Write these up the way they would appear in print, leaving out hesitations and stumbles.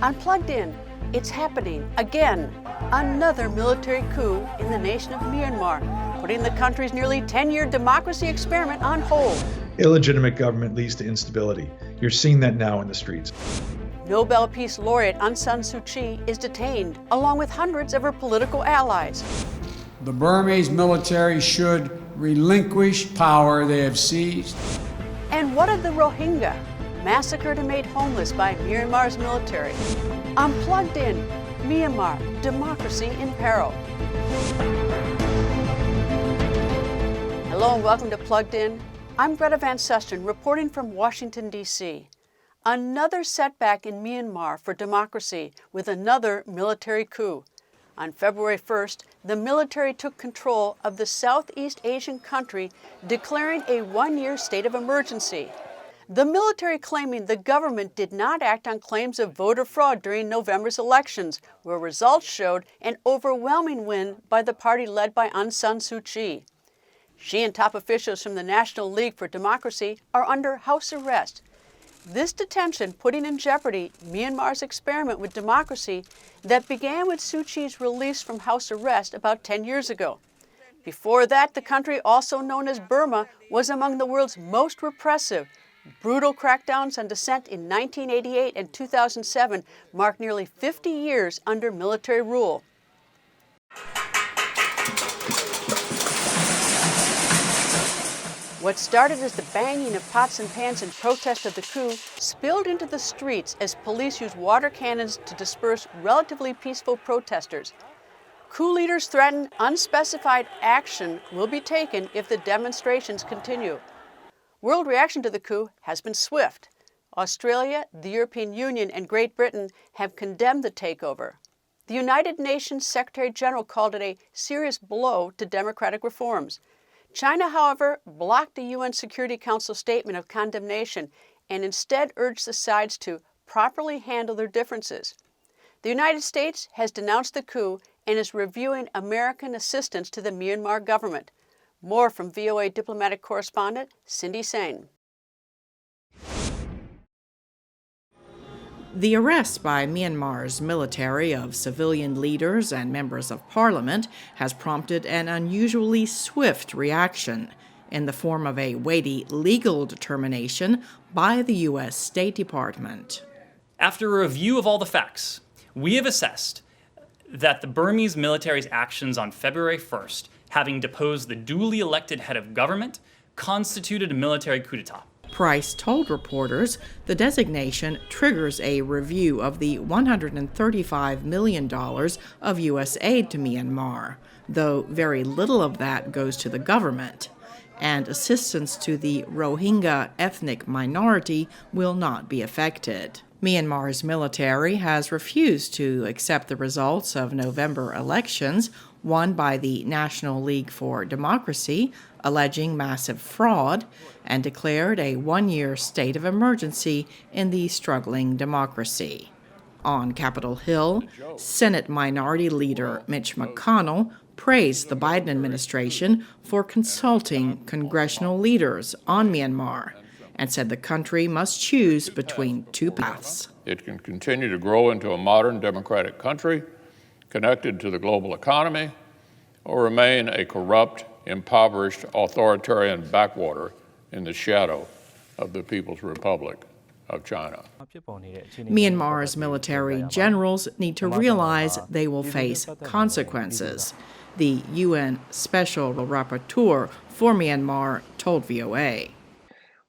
Unplugged in, it's happening again. Another military coup in the nation of Myanmar, putting the country's nearly 10-year democracy experiment on hold. Illegitimate government leads to instability. You're seeing that now in the streets. Nobel Peace Laureate Aung San Suu Kyi is detained, along with hundreds of her political allies. The Burmese military should relinquish power they have seized. And what of the Rohingya, massacred and made homeless by Myanmar's military? Unplugged in, Myanmar, democracy in peril. Hello and welcome to Plugged In. I'm Greta Van Susteren, reporting from Washington, D.C. Another setback in Myanmar for democracy with another military coup. On February 1st, the military took control of the Southeast Asian country, declaring a one-year state of emergency. The military claiming the government did not act on claims of voter fraud during November's elections, where results showed an overwhelming win by the party led by Aung San Suu Kyi. She and top officials from the National League for Democracy are under house arrest. This detention putting in jeopardy Myanmar's experiment with democracy that began with Suu Kyi's release from house arrest about 10 years ago. Before that, the country, also known as Burma, was among the world's most repressive. Brutal crackdowns on dissent in 1988 and 2007 marked nearly 50 years under military rule. What started as the banging of pots and pans in protest of the coup spilled into the streets as police used water cannons to disperse relatively peaceful protesters. Coup leaders threaten unspecified action will be taken if the demonstrations continue. World reaction to the coup has been swift. Australia, the European Union, and Great Britain have condemned the takeover. The United Nations Secretary General called it a serious blow to democratic reforms. China, however, blocked a UN Security Council statement of condemnation and instead urged the sides to properly handle their differences. The United States has denounced the coup and is reviewing American assistance to the Myanmar government. More from VOA diplomatic correspondent Cindy Sain. The arrest by Myanmar's military of civilian leaders and members of parliament has prompted an unusually swift reaction in the form of a weighty legal determination by the U.S. State Department. After a review of all the facts, we have assessed that the Burmese military's actions on February 1st, having deposed the duly elected head of government, constituted a military coup d'etat. Price told reporters the designation triggers a review of the $135 million of U.S. aid to Myanmar, though very little of that goes to the government, and assistance to the Rohingya ethnic minority will not be affected. Myanmar's military has refused to accept the results of November elections won by the National League for Democracy, alleging massive fraud, and declared a one-year state of emergency in the struggling democracy. On Capitol Hill, Senate Minority Leader Mitch McConnell praised the Biden administration for consulting congressional leaders on Myanmar and said the country must choose between two paths. It can continue to grow into a modern democratic country connected to the global economy, or remain a corrupt, impoverished, authoritarian backwater in the shadow of the People's Republic of China. Myanmar's military generals need to realize they will face consequences, the UN Special Rapporteur for Myanmar told VOA.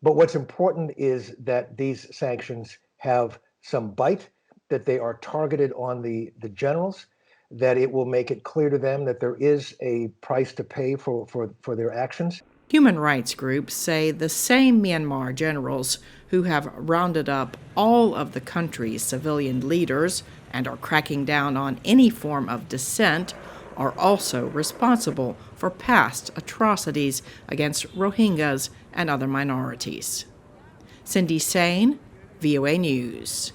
But what's important is that these sanctions have some bite, that they are targeted on the generals, that it will make it clear to them that there is a price to pay for their actions. Human rights groups say the same Myanmar generals who have rounded up all of the country's civilian leaders and are cracking down on any form of dissent are also responsible for past atrocities against Rohingyas and other minorities. Cindy Sain, VOA News.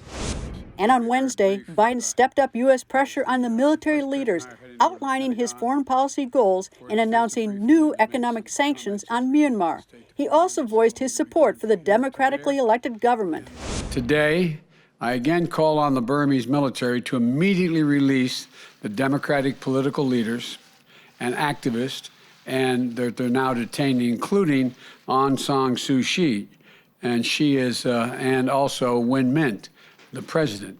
And on Wednesday, Biden stepped up U.S. pressure on the military leaders, outlining his foreign policy goals and announcing new economic sanctions on Myanmar. He also voiced his support for the democratically elected government. Today, I again call on the Burmese military to immediately release the democratic political leaders and activists and they're now detained, including Aung San Suu Kyi, and she is, and also Win Myint, the president.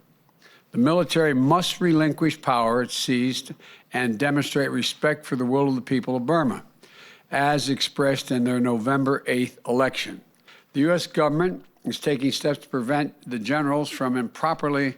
The military must relinquish power it seized and demonstrate respect for the will of the people of Burma, as expressed in their November 8th election. The U.S. government is taking steps to prevent the generals from improperly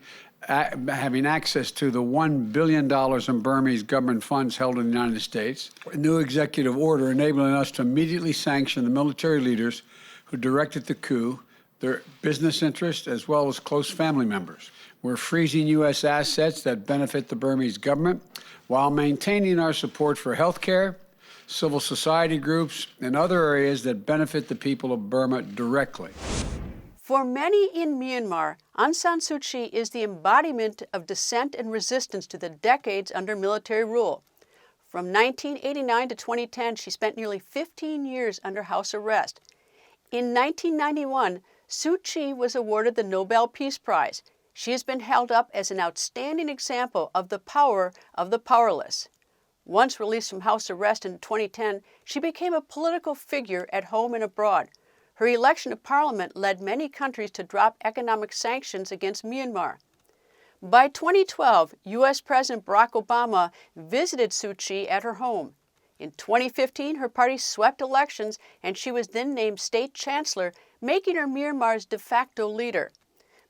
having access to the $1 billion in Burmese government funds held in the United States. A new executive order enabling us to immediately sanction the military leaders who directed the coup, their business interests, as well as close family members. We're freezing U.S. assets that benefit the Burmese government while maintaining our support for health care, civil society groups, and other areas that benefit the people of Burma directly. For many in Myanmar, Aung San Suu Kyi is the embodiment of dissent and resistance to the decades under military rule. From 1989 to 2010, she spent nearly 15 years under house arrest. In 1991, Suu Kyi was awarded the Nobel Peace Prize. She has been held up as an outstanding example of the power of the powerless. Once released from house arrest in 2010, she became a political figure at home and abroad. Her election to parliament led many countries to drop economic sanctions against Myanmar. By 2012, U.S. President Barack Obama visited Suu Kyi at her home. In 2015, her party swept elections, and she was then named state chancellor, making her Myanmar's de facto leader.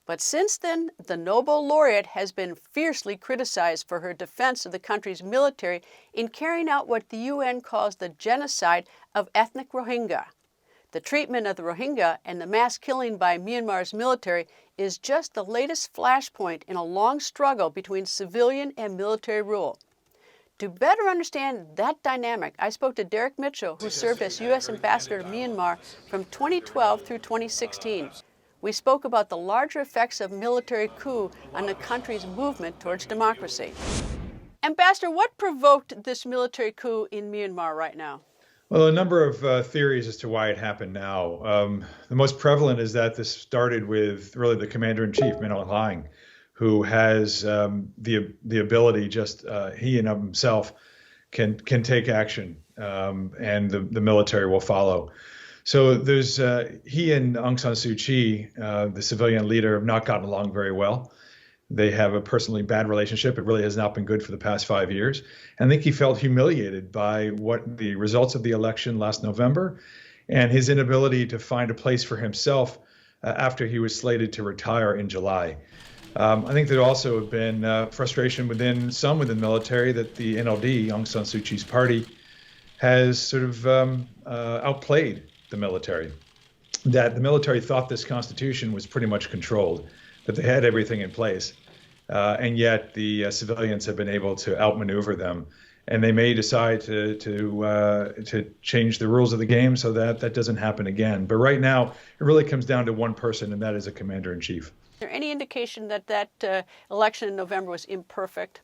But since then, the Nobel laureate has been fiercely criticized for her defense of the country's military in carrying out what the UN calls the genocide of ethnic Rohingya. The treatment of the Rohingya and the mass killing by Myanmar's military is just the latest flashpoint in a long struggle between civilian and military rule. To better understand that dynamic, I spoke to Derek Mitchell, who served as U.S. Ambassador to Myanmar from 2012 through 2016. We spoke about the larger effects of military coup on the country's movement towards democracy. Ambassador, what provoked this military coup in Myanmar right now? Well, a number of theories as to why it happened now. The most prevalent is that this started with really the commander-in-chief, Min Aung Hlaing, who has the ability, just he and of himself can take action, and the military will follow. So there's he and Aung San Suu Kyi, the civilian leader, have not gotten along very well. They have a personally bad relationship. It really has not been good for the past 5 years. And I think he felt humiliated by what the results of the election last November and his inability to find a place for himself after he was slated to retire in July. I think there also have been frustration within the military that the NLD, Aung San Suu Kyi's party, has sort of outplayed the military. That the military thought this constitution was pretty much controlled, that they had everything in place, and yet the civilians have been able to outmaneuver them, and they may decide to change the rules of the game so that that doesn't happen again. But right now, it really comes down to one person, and that is a commander-in-chief. Is there any indication that that election in November was imperfect?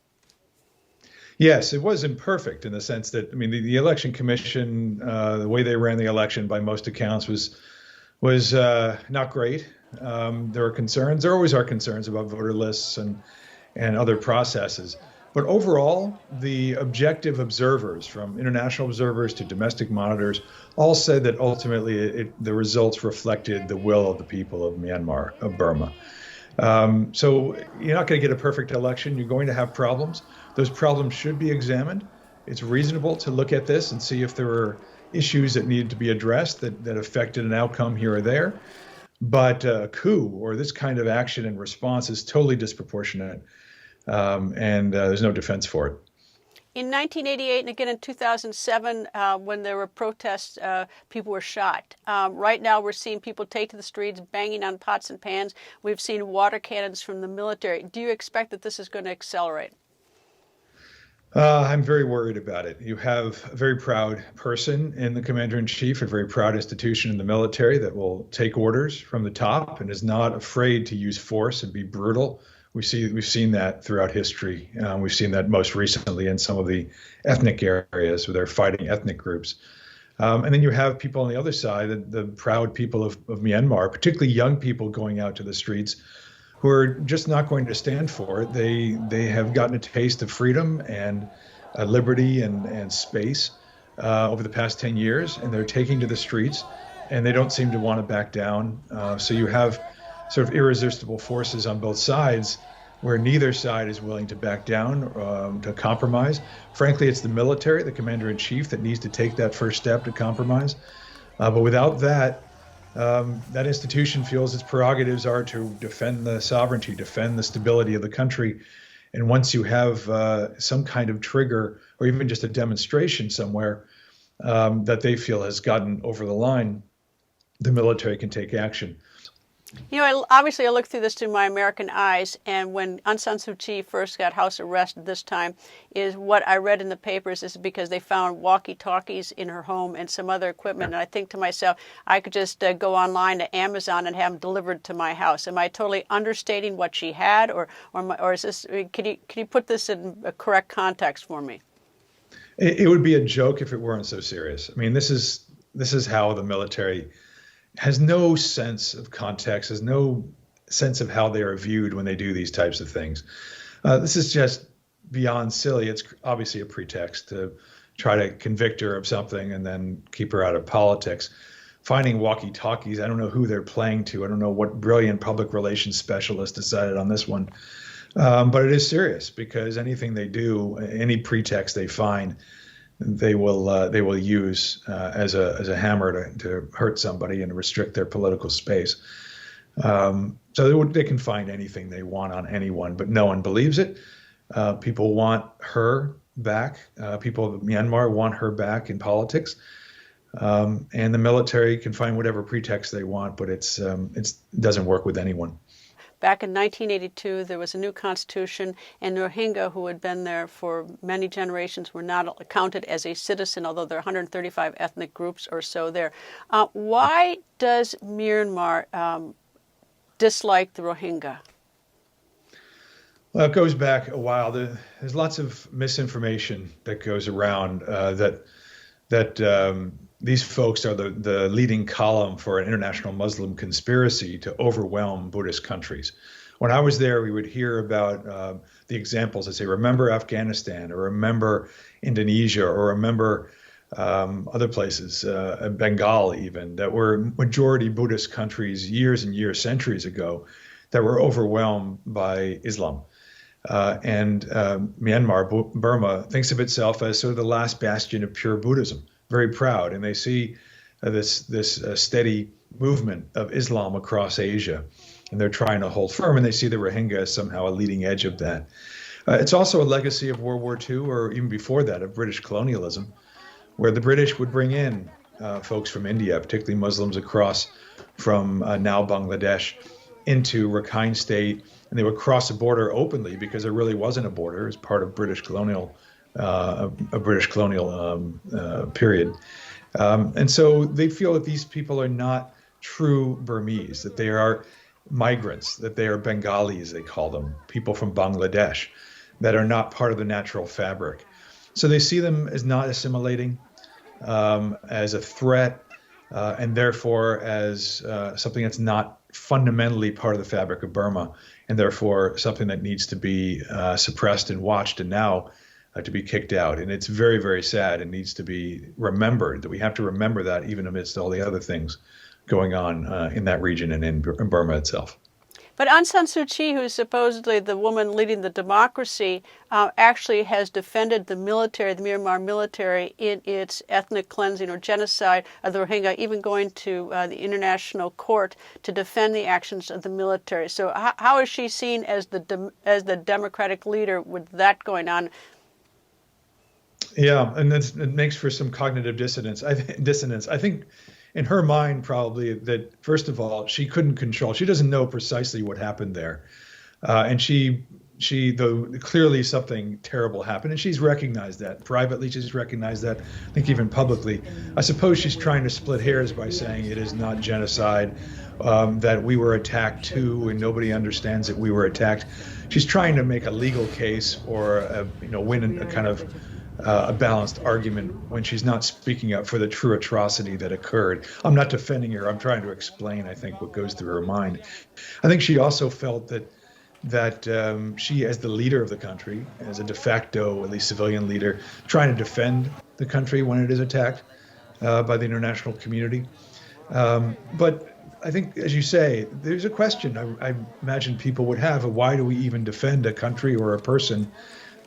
Yes, it was imperfect in the sense that, I mean, the election commission, the way they ran the election by most accounts was not great. There are concerns. There always are concerns about voter lists and other processes. But overall, the objective observers, from international observers to domestic monitors, all said that ultimately the results reflected the will of the people of Myanmar, of Burma. So you're not going to get a perfect election. You're going to have problems. Those problems should be examined. It's reasonable to look at this and see if there were issues that needed to be addressed that affected an outcome here or there. But a coup or this kind of action and response is totally disproportionate, and there's no defense for it. In 1988 and again in 2007, when there were protests, people were shot. Right now we're seeing people take to the streets, banging on pots and pans. We've seen water cannons from the military. Do you expect that this is going to accelerate? I'm very worried about it. You have a very proud person in the commander-in-chief, a very proud institution in the military that will take orders from the top and is not afraid to use force and be brutal. We've seen that throughout history. We've seen that most recently in some of the ethnic areas where they're fighting ethnic groups. And then you have people on the other side, the proud people of Myanmar, particularly young people going out to the streets, who are just not going to stand for it. They have gotten a taste of freedom and liberty and space over the past 10 years, and they're taking to the streets, and they don't seem to want to back down. So you have sort of irresistible forces on both sides where neither side is willing to back down, to compromise. Frankly, it's the military, the commander-in-chief, that needs to take that first step to compromise. But without that, that institution feels its prerogatives are to defend the sovereignty, defend the stability of the country. And once you have some kind of trigger or even just a demonstration somewhere that they feel has gotten over the line, the military can take action. You know, obviously I look through this through my American eyes, and when Aung San Suu Kyi first got house arrested this time, is what I read in the papers is because they found walkie-talkies in her home and some other equipment, and I think to myself, I could just go online to Amazon and have them delivered to my house. Am I totally understating what she had, or is this? Can you put this in a correct context for me? It would be a joke if it weren't so serious. I mean, this is how the military has no sense of context, has no sense of how they are viewed when they do these types of things. This is just beyond silly. It's obviously a pretext to try to convict her of something and then keep her out of politics. Finding walkie-talkies, I don't know who they're playing to. I don't know what brilliant public relations specialist decided on this one. But it is serious because anything they do, any pretext they find, they will use as a hammer to hurt somebody and restrict their political space. So they can find anything they want on anyone, but no one believes it. People want her back. People of Myanmar want her back in politics. And the military can find whatever pretext they want, but it doesn't work with anyone. Back in 1982, there was a new constitution, and Rohingya, who had been there for many generations, were not counted as a citizen, although there are 135 ethnic groups or so there. Why does Myanmar dislike the Rohingya? Well, it goes back a while. There's lots of misinformation that goes around that these folks are the leading column for an international Muslim conspiracy to overwhelm Buddhist countries. When I was there, we would hear about the examples that say, remember Afghanistan, or remember Indonesia, or remember other places, Bengal even, that were majority Buddhist countries years and years, centuries ago, that were overwhelmed by Islam. And Myanmar, Burma, thinks of itself as sort of the last bastion of pure Buddhism. Very proud, and they see this steady movement of Islam across Asia, and they're trying to hold firm, and they see the Rohingya as somehow a leading edge of that. It's also a legacy of World War II, or even before that, of British colonialism, where the British would bring in folks from India, particularly Muslims across from now Bangladesh, into Rakhine State, and they would cross the border openly because there really wasn't a border. It was part of British colonial period. And so they feel that these people are not true Burmese, that they are migrants, that they are Bengalis, they call them, people from Bangladesh, that are not part of the natural fabric. So they see them as not assimilating, as a threat, and therefore as something that's not fundamentally part of the fabric of Burma, and therefore something that needs to be suppressed and watched, and now to be kicked out. And it's very, very sad and needs to be remembered, that we have to remember that even amidst all the other things going on in that region and in Burma itself. But Aung San Suu Kyi, who is supposedly the woman leading the democracy, actually has defended the military, the Myanmar military, in its ethnic cleansing or genocide of the Rohingya, even going to the international court to defend the actions of the military. So how is she seen as the democratic leader with that going on? Yeah, and it makes for some cognitive dissonance. I think in her mind, probably, that first of all, she couldn't control. She doesn't know precisely what happened there, and she though clearly something terrible happened, and she's recognized that privately. She's recognized that, I think, even publicly. I suppose she's trying to split hairs by saying it is not genocide, that we were attacked too, and nobody understands that we were attacked. She's trying to make a legal case or win a kind of a balanced argument when she's not speaking up for the true atrocity that occurred. I'm not defending her. I'm trying to explain, I think, what goes through her mind. I think she also felt that she, as the leader of the country, as a de facto, at least civilian leader, trying to defend the country when it is attacked by the international community. But I think, as you say, there's a question I imagine people would have of why do we even defend a country or a person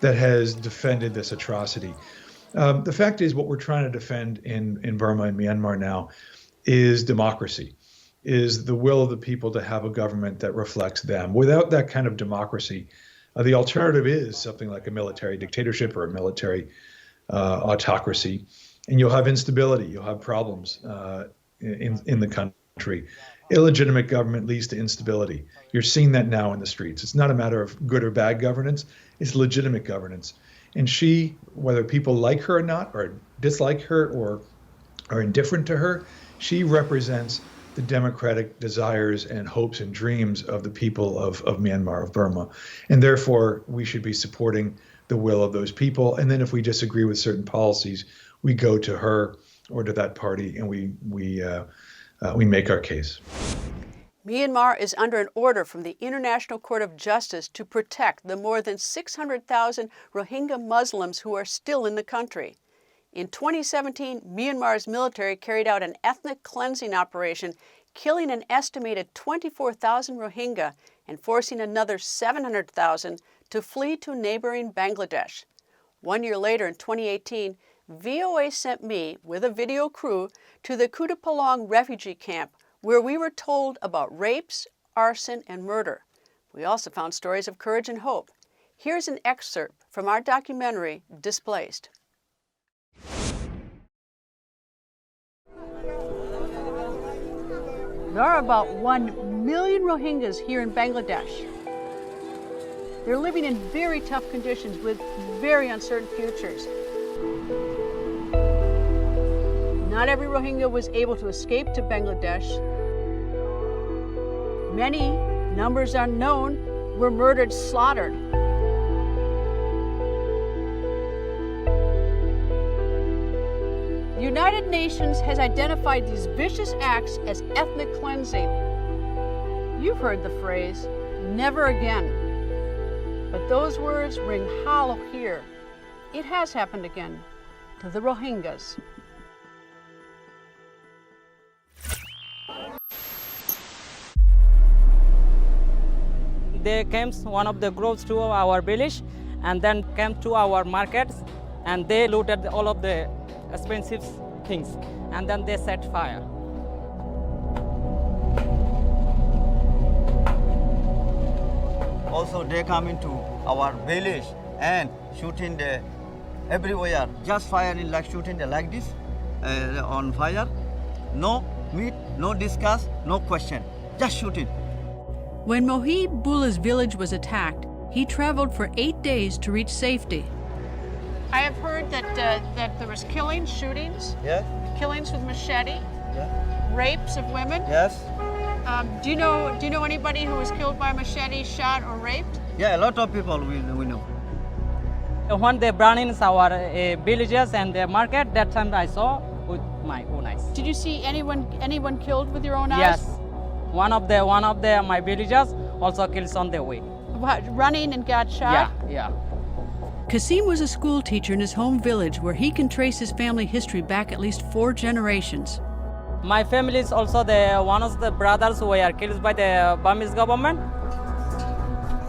that has defended this atrocity? The fact is, what we're trying to defend in Burma and Myanmar now is democracy, is the will of the people to have a government that reflects them. Without that kind of democracy, the alternative is something like a military dictatorship or a military autocracy, and you'll have instability, you'll have problems in the country. Illegitimate government leads to instability. You're seeing that now in the streets. It's not a matter of good or bad governance, it's legitimate governance. And she, whether people like her or not, or dislike her or are indifferent to her, she represents the democratic desires and hopes and dreams of the people of Myanmar, of Burma. And therefore, we should be supporting the will of those people. And then if we disagree with certain policies, we go to her or to that party and we make our case. Myanmar is under an order from the International Court of Justice to protect the more than 600,000 Rohingya Muslims who are still in the country. In 2017, Myanmar's military carried out an ethnic cleansing operation, killing an estimated 24,000 Rohingya and forcing another 700,000 to flee to neighboring Bangladesh. 1 year later, in 2018, VOA sent me, with a video crew, to the Kutupalong refugee camp, where we were told about rapes, arson, and murder. We also found stories of courage and hope. Here's an excerpt from our documentary, Displaced. There are about 1 million Rohingyas here in Bangladesh. They're living in very tough conditions with very uncertain futures. Not every Rohingya was able to escape to Bangladesh. Many, numbers unknown, were murdered, slaughtered. The United Nations has identified these vicious acts as ethnic cleansing. You've heard the phrase, never again. But those words ring hollow here. It has happened again to the Rohingyas. They came, one of the groups, to our village and then came to our markets and they looted all of the expensive things and then they set fire. Also they come into our village and shooting the everywhere, just firing like shooting the like this on fire. No meet, no discuss, no question, just shooting. When Mohib Bulla's village was attacked, he traveled for 8 days to reach safety. I have heard that there was killings, shootings, Yes, killings with machete, yeah, rapes of women. yes. Do you know anybody who was killed by machete, shot, or raped? Yeah, a lot of people we know. When they brought in our villages and the market, that time I saw with my own eyes. Did you see anyone killed with your own eyes? Yes, one of my villagers also killed on the way. What, running and got shot? Yeah. Kasim was a school teacher in his home village where he can trace his family history back at least 4 generations. My family is also one of the brothers who were killed by the Burmese government.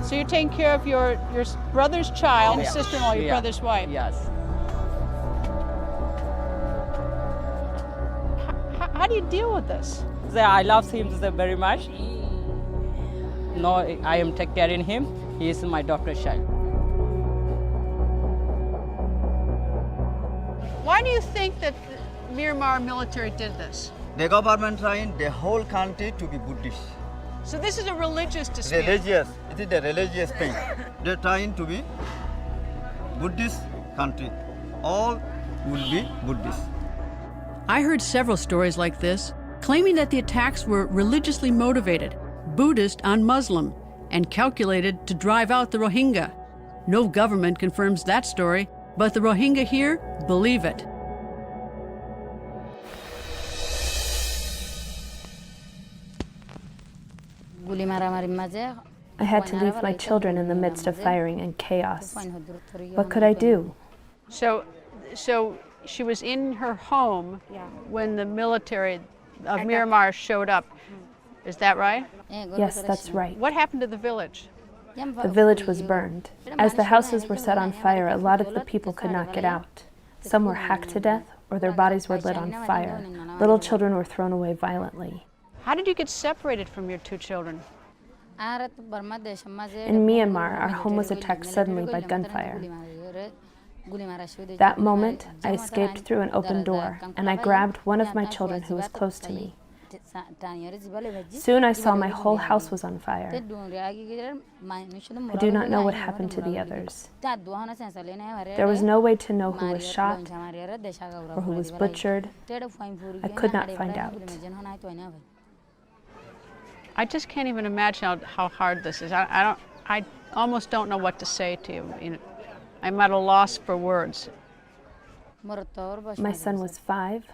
So you're taking care of your brother's child, Yeah. sister-in-law, your Yeah. brother's wife. Yes. How do you deal with this? I love him very much. No, I am taking care of him. He is my daughter's child. Why do you think that the Myanmar military did this? The government trying the whole country to be Buddhist. So this is a religious dispute. Religious, it is the religious thing. They're trying to be Buddhist country. All will be Buddhist. I heard several stories like this, claiming that the attacks were religiously motivated, Buddhist on Muslim, and calculated to drive out the Rohingya. No government confirms that story, But the Rohingya here believe it. I had to leave my children in the midst of firing and chaos. What could I do? So she was in her home when the military of Myanmar showed up. Is that right? Yes, that's right. What happened to the village? The village was burned. As the houses were set on fire, a lot of the people could not get out. Some were hacked to death, or their bodies were lit on fire. Little children were thrown away violently. How did you get separated from your two children? In Myanmar, our home was attacked suddenly by gunfire. That moment, I escaped through an open door, and I grabbed one of my children who was close to me. Soon I saw my whole house was on fire. I do not know what happened to the others. There was no way to know who was shot or who was butchered. I could not find out. I just can't even imagine how hard this is. I almost don't know what to say to you. I'm at a loss for words. My son was 5.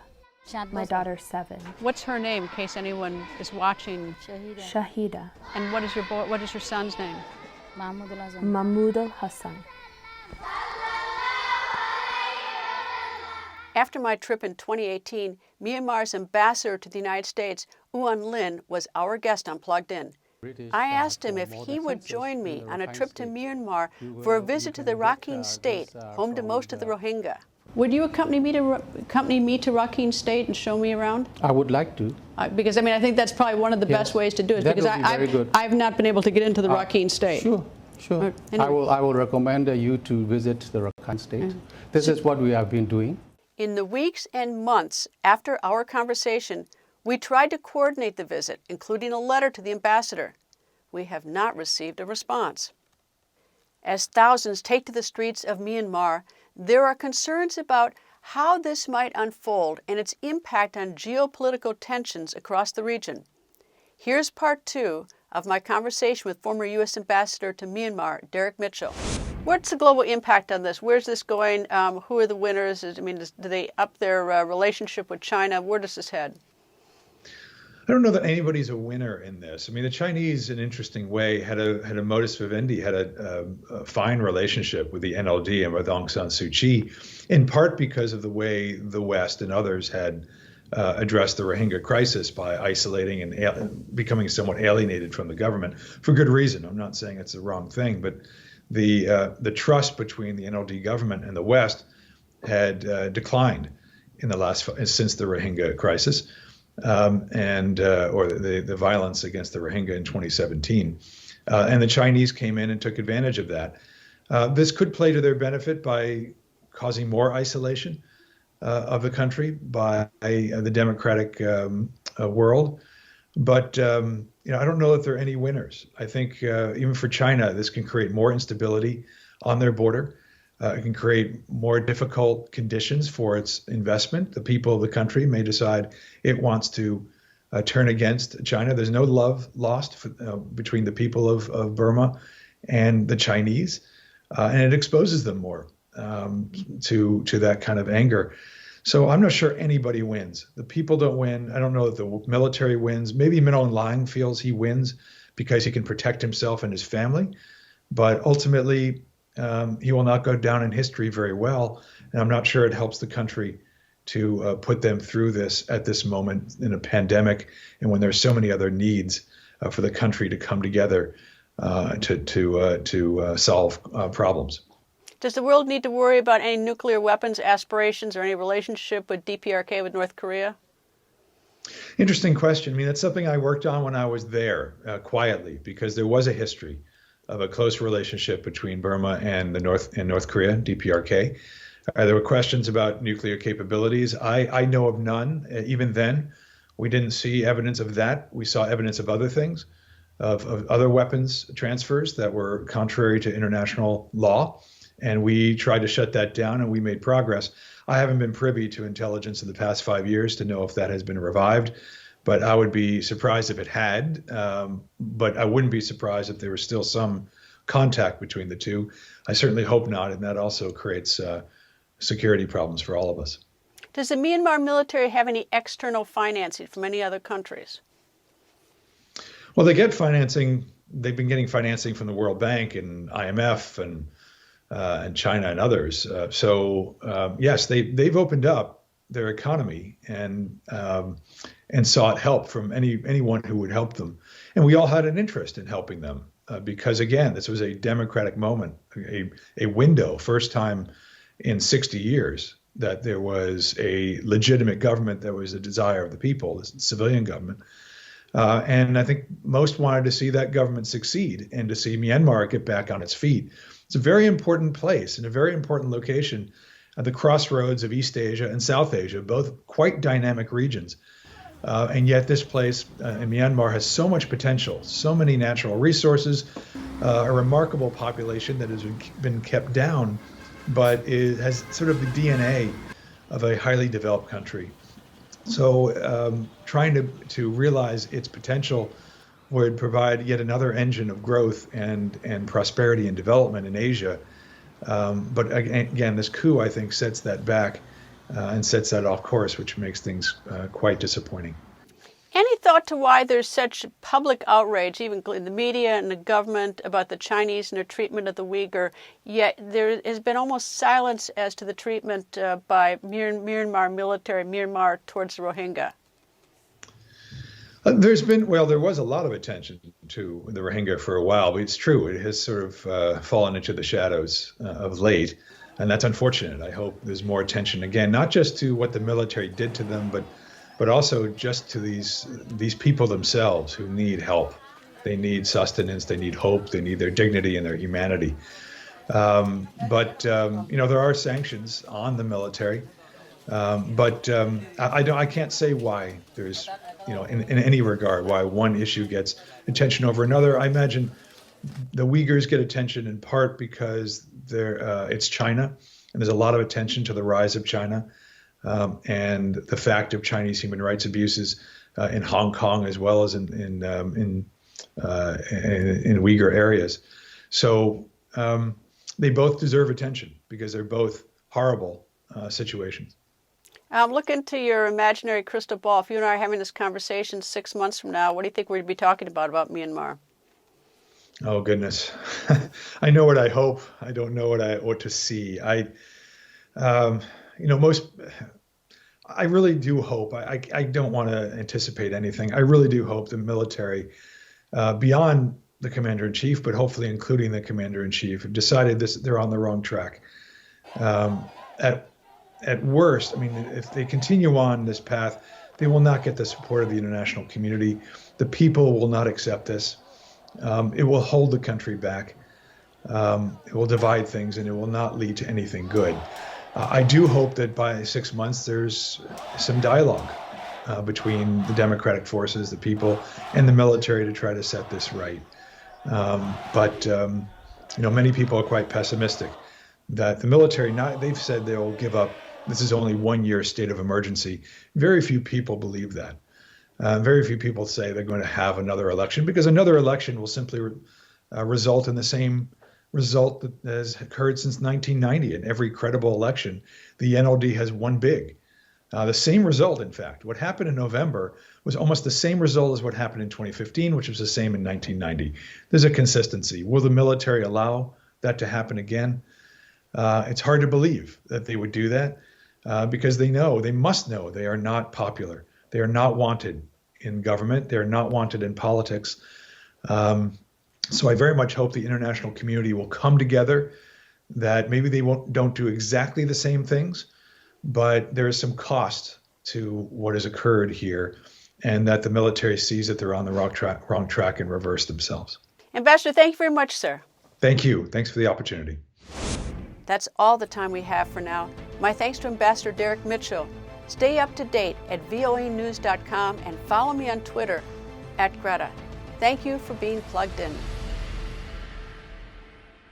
My daughter 7. What's her name, in case anyone is watching? Shahida. And what is your son's name? Mahmoud Hassan. After my trip in 2018, Myanmar's ambassador to the United States, Aung Lin, was our guest on Plugged In. I asked him if he would join me on a trip to Myanmar for a visit to the Rakhine State, home to most of the Rohingya. Would you accompany me to Rakhine State and show me around? I would like to. Because I think that's probably one of the best ways to do it. Because I've not been able to get into the Rakhine State. Sure. Anyway. I will recommend you to visit the Rakhine State. This is what we have been doing. In the weeks and months after our conversation, we tried to coordinate the visit, including a letter to the ambassador. We have not received a response. As thousands take to the streets of Myanmar, there are concerns about how this might unfold and its impact on geopolitical tensions across the region. Here's part 2 of my conversation with former U.S. Ambassador to Myanmar, Derek Mitchell. What's the global impact on this? Where's this going? Who are the winners? Do they up their relationship with China? Where does this head? I don't know that anybody's a winner in this. The Chinese, in an interesting way, had a modus vivendi, had a fine relationship with the NLD and with Aung San Suu Kyi, in part because of the way the West and others had addressed the Rohingya crisis by isolating and becoming somewhat alienated from the government for good reason. I'm not saying it's the wrong thing, but the trust between the NLD government and the West had declined in since the Rohingya crisis. Or the violence against the Rohingya in 2017. And the Chinese came in and took advantage of that. This could play to their benefit by causing more isolation of the country by the democratic world. But I don't know that there are any winners. I think even for China, this can create more instability on their border. It can create more difficult conditions for its investment. The people of the country may decide it wants to turn against China. There's no love lost between the people of Burma and the Chinese, and it exposes them more to that kind of anger. So I'm not sure anybody wins. The people don't win. I don't know that the military wins. Maybe Min Aung Hlaing feels he wins because he can protect himself and his family, but ultimately, he will not go down in history very well, and I'm not sure it helps the country to put them through this at this moment in a pandemic, and when there's so many other needs for the country to come together to solve problems. Does the world need to worry about any nuclear weapons aspirations or any relationship with DPRK with North Korea? Interesting question. That's something I worked on when I was there quietly, because there was a history of a close relationship between Burma and North Korea, DPRK. There were questions about nuclear capabilities. I know of none. Even then, we didn't see evidence of that. We saw evidence of other things, of other weapons transfers that were contrary to international law. And we tried to shut that down, and we made progress. I haven't been privy to intelligence in the past 5 years to know if that has been revived. But I would be surprised if it had, but I wouldn't be surprised if there was still some contact between the two. I certainly hope not, and that also creates security problems for all of us. Does the Myanmar military have any external financing from any other countries? Well, they get financing. They've been getting financing from the World Bank and IMF and China and others. Yes, they've opened up their economy and sought help from anyone who would help them. And we all had an interest in helping them because, again, this was a democratic moment, a window, first time in 60 years that there was a legitimate government that was the desire of the people, the civilian government. And I think most wanted to see that government succeed and to see Myanmar get back on its feet. It's a very important place and a very important location at the crossroads of East Asia and South Asia, both quite dynamic regions. And yet this place in Myanmar has so much potential, so many natural resources, a remarkable population that has been kept down, but it has sort of the DNA of a highly developed country. So trying to realize its potential would provide yet another engine of growth and prosperity and development in Asia. But again, this coup, I think, sets that back and sets that off course, which makes things quite disappointing. Any thought to why there's such public outrage, even in the media and the government, about the Chinese and their treatment of the Uyghur, yet there has been almost silence as to the treatment by Myanmar military, Myanmar towards the Rohingya? There was a lot of attention to the Rohingya for a while, but it's true, it has sort of fallen into the shadows of late, and that's unfortunate. I hope there's more attention, again, not just to what the military did to them, but also just to these people themselves who need help. They need sustenance, they need hope, they need their dignity and their humanity. But there are sanctions on the military, but I can't say why there's, in any regard, why one issue gets attention over another. I imagine the Uyghurs get attention in part because it's China, and there's a lot of attention to the rise of China. And the fact of Chinese human rights abuses in Hong Kong as well as in Uyghur areas. So they both deserve attention because they're both horrible situations. Look into your imaginary crystal ball. If you and I are having this conversation 6 months from now, what do you think we'd be talking about Myanmar? Oh, goodness. I know what I hope. I don't know what to see. I really do hope, I don't want to anticipate anything. I really do hope the military, beyond the commander-in-chief, but hopefully including the commander-in-chief, have decided they're on the wrong track. At worst, if they continue on this path, they will not get the support of the international community. The people will not accept this. It will hold the country back. It will divide things, and it will not lead to anything good. I do hope that by 6 months there's some dialogue between the democratic forces, the people, and the military to try to set this right. But many people are quite pessimistic that the military, they've said they'll give up. This is only 1 year state of emergency. Very few people believe that. Very few people say they're going to have another election because another election will simply result in the same result that has occurred since 1990. In every credible election, the NLD has won big. The same result, in fact. What happened in November was almost the same result as what happened in 2015, which was the same in 1990. There's a consistency. Will the military allow that to happen again? It's hard to believe that they would do that because they must know they are not popular. They are not wanted in government. They are not wanted in politics. So I very much hope the international community will come together, that maybe they don't do exactly the same things, but there is some cost to what has occurred here, and that the military sees that they're on the wrong track and reverse themselves. Ambassador, thank you very much, sir. Thank you. Thanks for the opportunity. That's all the time we have for now. My thanks to Ambassador Derek Mitchell. Stay up to date at voanews.com and follow me on Twitter @Greta. Thank you for being plugged in.